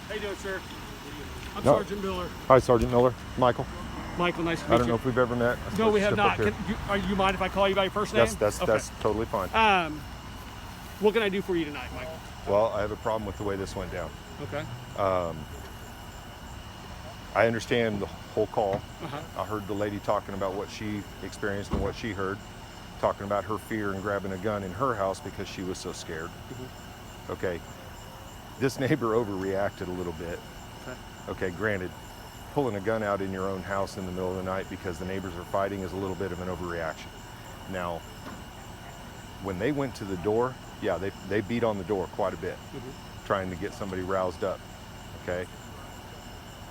How you doing, sir? I'm No. Sergeant Miller. Hi, Sergeant Miller. Michael. Michael, nice to meet I you. don't know if we've ever met. No, we have Step up not. here. Are you mind if I call you by your first name? That's totally fine. What can I do for you tonight, Michael? Well, I have a problem with the way this went down. Okay. I understand the whole call. Uh-huh. I heard the lady talking about what she experienced and what she heard, talking about her fear and grabbing a gun in her house because she was so scared. Mm-hmm. Okay. This neighbor overreacted a little bit. Okay, granted, pulling a gun out in your own house in the middle of the night because the neighbors are fighting is a little bit of an overreaction. Now, when they went to the door, yeah, they beat on the door quite a bit, trying to get somebody roused up, okay?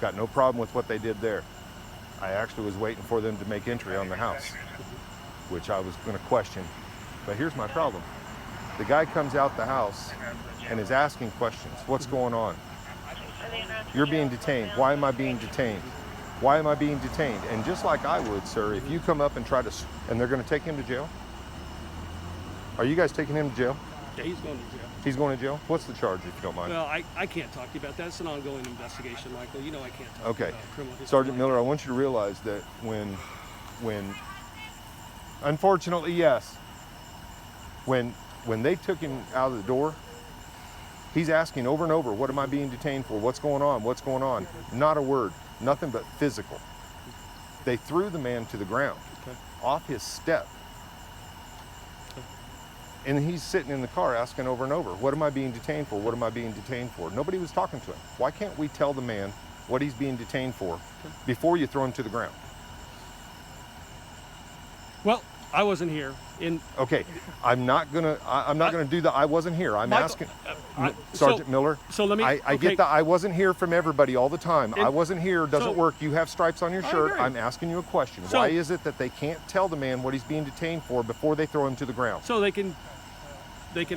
Got no problem with what they did there. I actually was waiting for them to make entry on the house, which I was gonna question. But here's my problem. The guy comes out the house and is asking questions. What's going on? You're being detained. Why am I being detained? Why am I being detained? And just like I would, sir, if you come up and try to, and they're going to take him to jail? Are you guys taking him to jail? Yeah, he's going to jail. He's going to jail? What's the charge, if you don't mind? Well, I can't talk to you about that. It's an ongoing investigation, Michael. You know I can't talk to you Okay. about criminal history. Sergeant Miller, I want you to realize that when, unfortunately, yes, when they took him out of the door, he's asking over and over, what am I being detained for? What's going on? What's going on? Not a word, nothing but physical. They threw the man to the ground, off his step. And he's sitting in the car asking over and over, what am I being detained for? What am I being detained for? Nobody was talking to him. Why can't we tell the man what he's being detained for before you throw him to the ground? Well, I wasn't here. Okay, I'm not gonna do the I wasn't here. I'm Michael, asking so- Sergeant Miller. so let me- I okay. get that I wasn't here from everybody all the time. I wasn't here doesn't so- work. You have stripes on your I shirt. agree. I'm asking you a question. So- Why is it that they can't tell the man what he's being detained for before they throw him to the ground? So they can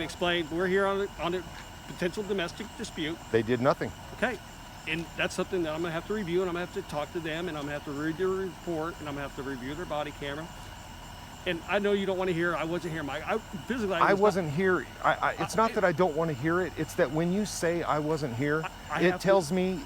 explain we're here on a potential domestic dispute. They did nothing. Okay. And that's something that I'm gonna have to review, and I'm gonna have to talk to them, and I'm gonna have to read their report, and I'm gonna have to review their body camera. And I know you don't want to hear I wasn't here, Mike. I wasn't here. It's not that I don't want to hear it. It's that when you say I wasn't here, it tells me.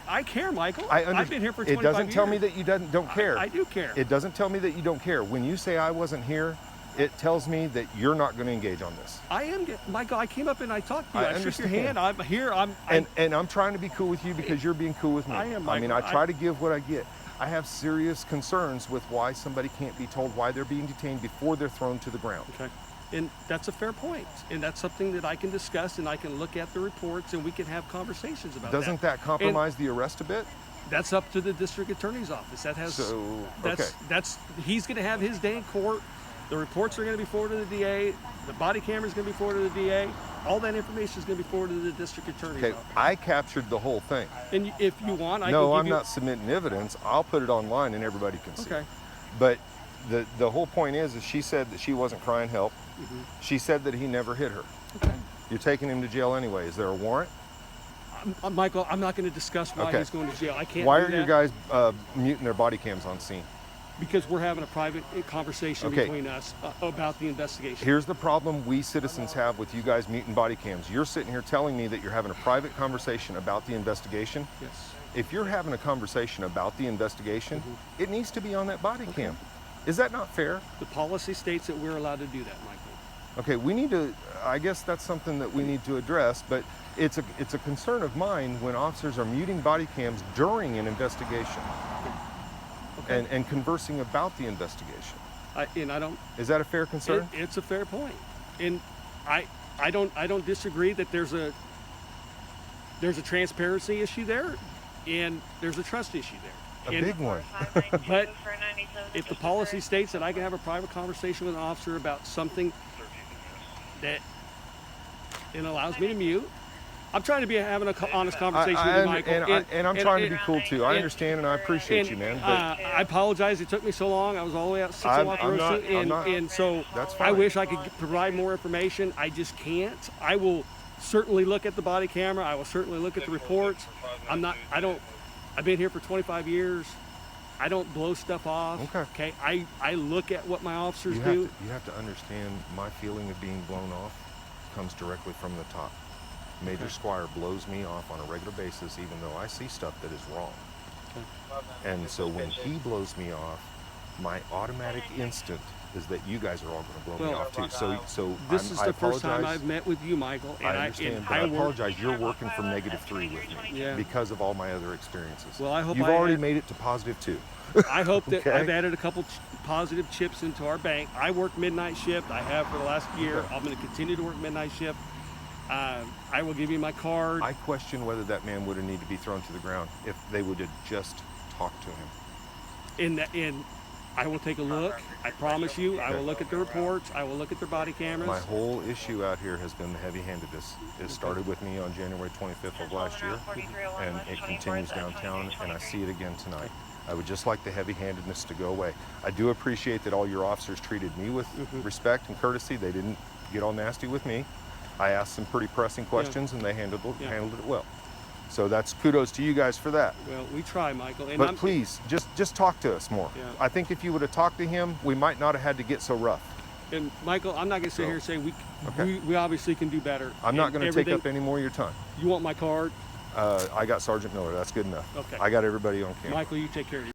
I care, Michael. I've been here for 25 It doesn't years. tell me that you don't care. I do care. It doesn't tell me that you don't care. When you say I wasn't here, it tells me that you're not going to engage on this. I am, Michael. I came up and I talked to you. I I shook your understand. hand. I'm here. And I'm trying to be cool with you because you're being cool with me. I am, I mean, Michael. I try to give what I get. I have serious concerns with why somebody can't be told why they're being detained before they're thrown to the ground. Okay. And that's a fair point. And that's something that I can discuss, and I can look at the reports, and we can have conversations about Doesn't that compromise the arrest a bit? That's up to the district attorney's office. That has he's going to have his day in court. The reports are going to be forwarded to the DA. The body camera is going to be forwarded to the DA. All that information is going to be forwarded to the district attorney's Okay, office. I captured the whole thing. And if you want, I No, can give I'm you... not submitting evidence. I'll put it online and everybody can see. Okay. But the whole point is she said that she wasn't crying help. She said that he never hit her. Okay. You're taking him to jail anyway. Is there a warrant? Michael, I'm not going to discuss why he's going to jail. I can't. Why do are that you guys muting their body cams on scene? Because we're having a private conversation Okay. between us about the investigation. Here's the problem we citizens have with you guys muting body cams. You're sitting here telling me that you're having a private conversation about the investigation. Yes. If you're having a conversation about the investigation, it needs to be on that body cam. Is that not fair? The policy states that we're allowed to do that, Michael. Okay, we need to, I guess that's something that we need to address, but it's a concern of mine when officers are muting body cams during an investigation Okay. and conversing about the investigation. And I don't. Is that a fair concern? It's a fair point, and I don't disagree that there's a transparency issue there, and there's a trust issue there. A big one. But if the policy states that I can have a private conversation with an officer about something that it allows me to mute, I'm trying to be having an honest conversation with you, Michael. And I'm trying to be cool too. I understand and I appreciate you, man. But I apologize it took me so long. I was all the way out 601 and so that's fine. I wish I could provide more information. I just can't. I will certainly look at the body camera. I will certainly look at the reports. I've been here for 25 years. I don't blow stuff off. Okay. I look at what my officers do. You have to understand my feeling of being blown off comes directly from the top. Major Squire blows me off on a regular basis, even though I see stuff that is wrong. Okay. And so when he blows me off, my automatic instinct is that you guys are all going to blow me off too. So this is the first time I've met with you, Michael. And I understand, but I apologize. You're working from -3 with me because of all my other experiences. Well, I hope you've already made it to +2. I hope that I've added a couple positive chips into our bank. I work midnight shift. I have for the last year. I'm going to continue to work midnight shift. I will give you my card. I question whether that man would have needed to be thrown to the ground if they would have just talked to him. And I will take a look. I promise you. I will look at the reports. I will look at their body cameras. My whole issue out here has been the heavy-handedness. It started with me on January 25th of last year, and it continues downtown, and I see it again tonight. I would just like the heavy-handedness to go away. I do appreciate that all your officers treated me with respect and courtesy. They didn't get all nasty with me. I asked some pretty pressing questions, and they handled it well. So that's kudos to you guys for that. Well, we try, Michael. But please, just talk to us more. Yeah. I think if you would have talked to him, we might not have had to get so rough. And Michael, I'm not going to sit here and say we obviously can do better. I'm not going to take up any more of your time. You want my card? I got Sergeant Miller. That's good enough. Okay. I got everybody on camera. Michael, you take care of you.